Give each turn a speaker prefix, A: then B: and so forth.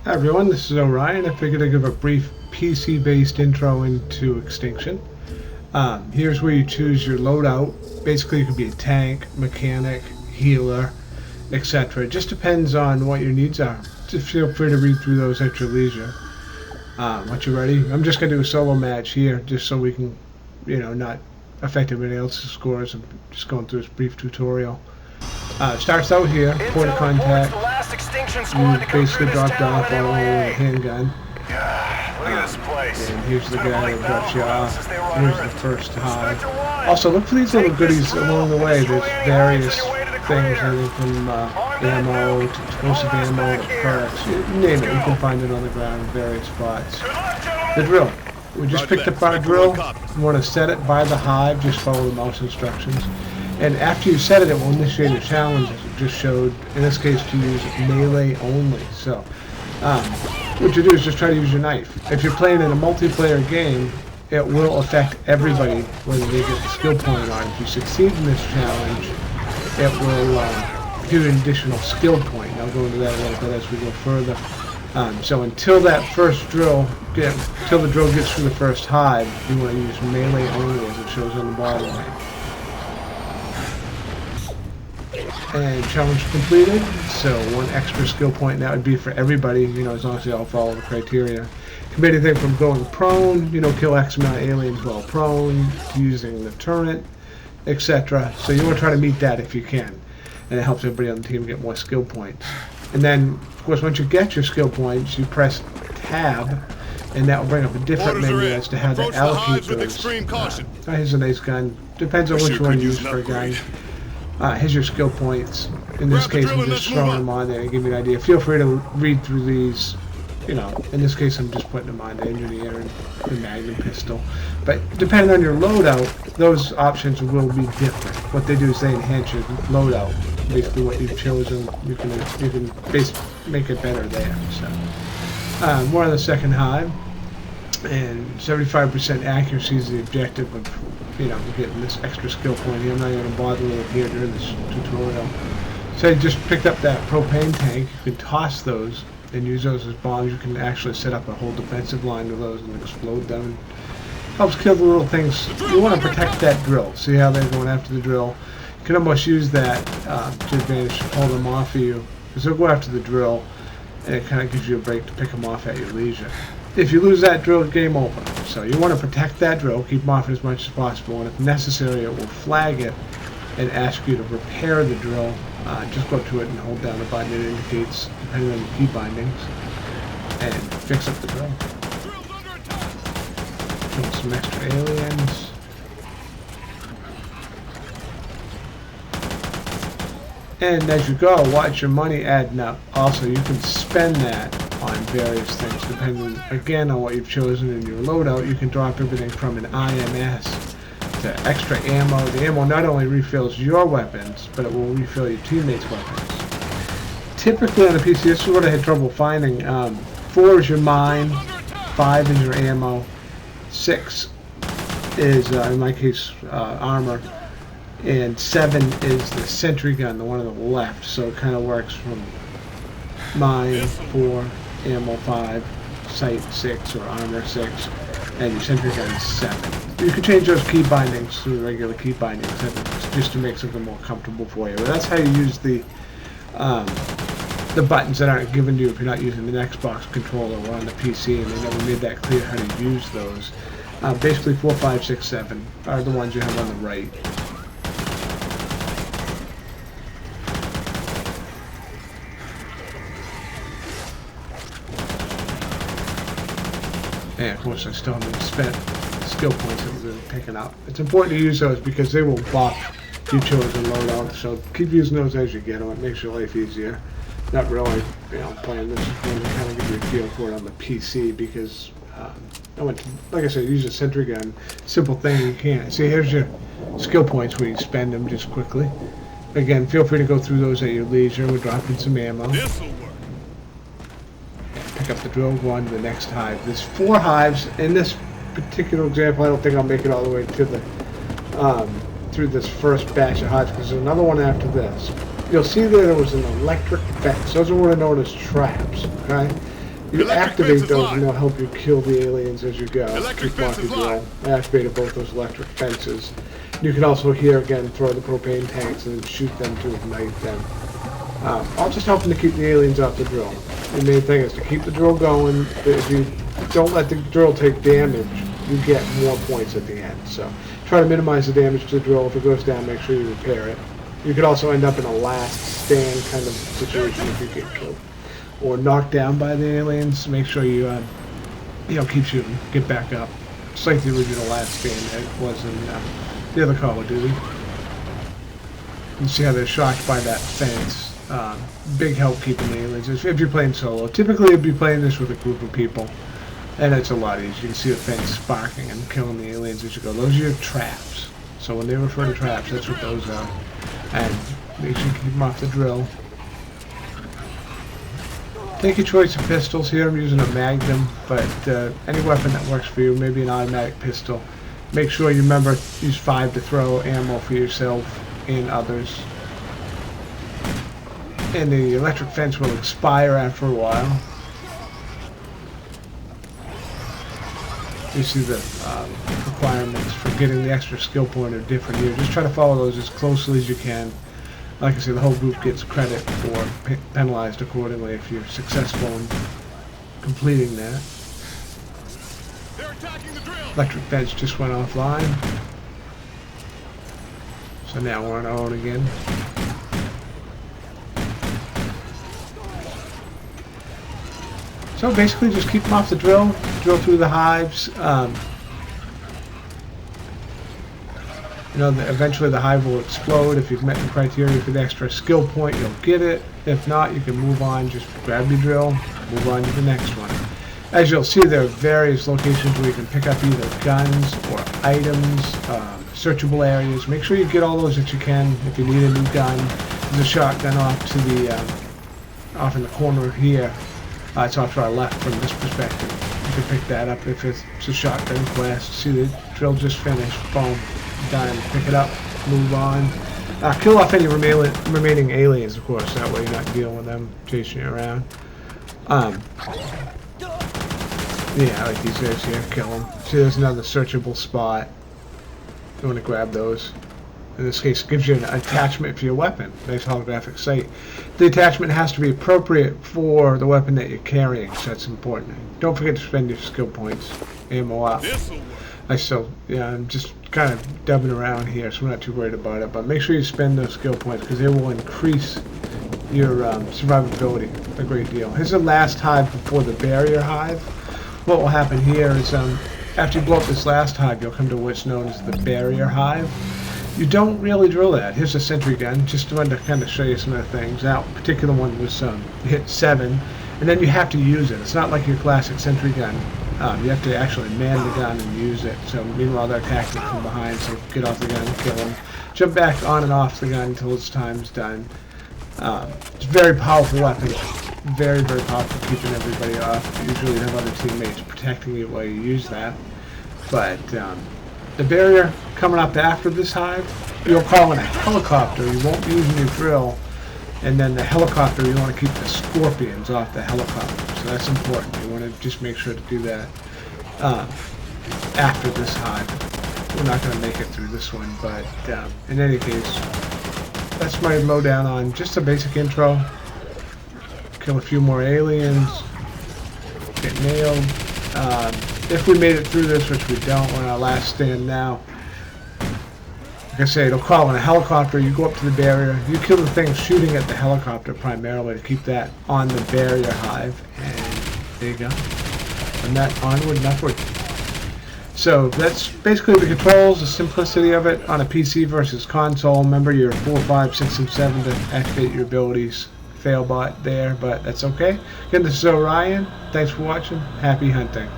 A: Hi everyone, this is Orion. I figured I'd give a brief PC-based intro into Extinction. Here's where you choose your loadout. Basically, you could be a tank, mechanic, healer, etc. It just depends on what your needs are. Just feel free to read through those at your leisure. Once you're ready, I'm just going to do a solo match here, just so we can, not affect everybody else's scores. I'm just going through this brief tutorial. Starts out here, point of contact. You basically dropped off all with a handgun.
B: Look at this place.
A: And here's the guy that drops you off. Here's the first hive. Also, look for these little goodies along the way. There's various things, everything from ammo to explosive ammo to perks. You name it, you can find it on the ground in various spots. The drill. We just picked up our drill. You want to set it by the hive. Just follow the mouse instructions. And after you set it, it will initiate a challenge, as it just showed, in this case, to use melee only. So, what you do is just try to use your knife. If you're playing in a multiplayer game, it will affect everybody, whether they get the skill point or not. If you succeed in this challenge, it will give you an additional skill point. And I'll go into that a little bit as we go further. So until that first drill, until the drill gets through the first hive, you want to use melee only, as it shows on the bottom right. And challenge completed, so one extra skill point, and that would be for everybody, as long as they all follow the criteria. Can be anything from going prone, kill X amount of aliens while prone, to using the turret, etc. So you want to try to meet that if you can, and it helps everybody on the team get more skill points. And then, of course, once you get your skill points, you press Tab, and that will bring up a different menu as to how to allocate those. Here's a nice gun. Depends on which one you use for a gun. Here's your skill points. In this case, I'm just throwing them on there to give you an idea. Feel free to read through these. In this case, I'm just putting them on the engineer and the magnum pistol. But depending on your loadout, those options will be different. What they do is they enhance your loadout. Basically, what you've chosen, you can make it better there. So, more on the second hive. And 75% accuracy is the objective of, getting this extra skill point here. I'm not even going to bother with it here during this tutorial. So I just picked up that propane tank. You can toss those and use those as bombs. You can actually set up a whole defensive line with those and explode them. Helps kill the little things. You want to protect that drill. See how they're going after the drill? You can almost use that to advantage to pull them off of you, because they'll go after the drill, and it kind of gives you a break to pick them off at your leisure. If you lose that drill, game over. So you want to protect that drill, keep them off as much as possible, and if necessary, it will flag it and ask you to repair the drill. Just go to it and hold down the button. It indicates, depending on the key bindings, and fix up the drill. Kill some extra aliens. And as you go, watch your money adding up. Also, you can spend that on various things, depending again on what you've chosen in your loadout. You can drop everything from an IMS to extra ammo. The ammo not only refills your weapons, but it will refill your teammates' weapons. Typically on the PC, this is what I had trouble finding. 4 is your mine, 5 is your ammo, 6 is, in my case, armor, and 7 is the sentry gun, the one on the left. So it kind of works from mine 4, ammo 5, sight 6 or armor 6, and your sentry gun 7. You can change those key bindings to the regular key bindings just to make something more comfortable for you. But that's how you use the buttons that aren't given to you if you're not using an Xbox controller or on the PC, and they never made that clear how to use those. Basically 4, 5, 6, 7 are the ones you have on the right. And of course I still haven't spent skill points that we've been picking up. It's important to use those because they will buff your chosen loadout, so keep using those as you get them. It makes your life easier. Not really, playing this one to kind of give you a feel for it on the PC, because I went to, like I said, use a sentry gun. Simple thing you can't. See, here's your skill points where you spend them just quickly. Again, feel free to go through those at your leisure. We're dropping some ammo. Pick up the drill, go on to the next hive. There's 4 hives. In this particular example, I don't think I'll make it all the way to the through this first batch of hives, because there's another one after this. You'll see there was an electric fence. Those are what are known as traps, okay? You activate those and they'll help you kill the aliens as you go. Just block the drill. I activated both those electric fences. You can also here again throw the propane tanks and then shoot them to ignite them. All just helping to keep the aliens off the drill. The main thing is to keep the drill going. If you don't let the drill take damage, you get more points at the end. So try to minimize the damage to the drill. If it goes down, make sure you repair it. You could also end up in a last stand kind of situation if you get killed or knocked down by the aliens. Make sure you keep shooting, get back up. Just like the original last stand it was in the other Call of Duty. You see how they're shocked by that fence. Big help keeping the aliens if you're playing solo. Typically you'd be playing this with a group of people, and it's a lot easier. You can see the fence sparking and killing the aliens as you go. Those are your traps. So when they refer to traps, that's what those are. And make sure you keep them off the drill. Take your choice of pistols. Here I'm using a Magnum, but any weapon that works for you, maybe an automatic pistol. Make sure you remember use 5 to throw ammo for yourself and others. And the electric fence will expire after a while. You see the requirements for getting the extra skill point are different here. Just try to follow those as closely as you can. Like I said, the whole group gets credit for penalized accordingly if you're successful in completing that. Electric fence just went offline. So now we're on our own again. So basically just keep them off the drill through the hives. Eventually the hive will explode. If you've met the criteria for the extra skill point, you'll get it. If not, you can move on. Just grab your drill, move on to the next one. As you'll see, there are various locations where you can pick up either guns or items, searchable areas. Make sure you get all those that you can. If you need a new gun, there's a shotgun off in the corner here. It's off to our left from this perspective. You can pick that up if it's a shotgun quest. See the drill just finished. Boom. Done. Pick it up. Move on. Kill off any remaining aliens, of course. That way you're not dealing with them chasing you around. Yeah, like these guys here. Kill them. See, there's another searchable spot. You want to grab those. In this case, it gives you an attachment for your weapon. Nice holographic sight. The attachment has to be appropriate for the weapon that you're carrying, so that's important. Don't forget to spend your skill points. Ammo up. I'm just kind of dubbing around here, so we're not too worried about it. But make sure you spend those skill points because they will increase your survivability a great deal. Here's the last hive before the barrier hive. What will happen here is after you blow up this last hive, you'll come to what's known as the barrier hive. You don't really drill that. Here's a sentry gun, just wanted to kind of show you some of the things. That particular one was hit 7, and then you have to use it. It's not like your classic sentry gun. You have to actually man the gun and use it. So meanwhile they're attacking from behind, so get off the gun and kill them. Jump back on and off the gun until its time's done. It's a very powerful weapon. Very, very powerful for keeping everybody off. Usually you have other teammates protecting you while you use that. But the barrier coming up after this hive, you'll call in a helicopter. You won't use your drill. And then the helicopter, you want to keep the scorpions off the helicopter. So that's important. You want to just make sure to do that after this hive. We're not going to make it through this one, but in any case, that's my lowdown on just a basic intro. Kill a few more aliens. Get nailed. If we made it through this, which we don't, we're on our last stand now. Like I say, it'll call in a helicopter, you go up to the barrier, you kill the thing shooting at the helicopter primarily to keep that on the barrier hive, and there you go. And that onward and upward. So that's basically the controls, the simplicity of it on a PC versus console. Remember your 4, 5, 6, and 7 to activate your abilities. Failbot there, but that's okay. Again, this is Orion. Thanks for watching. Happy hunting.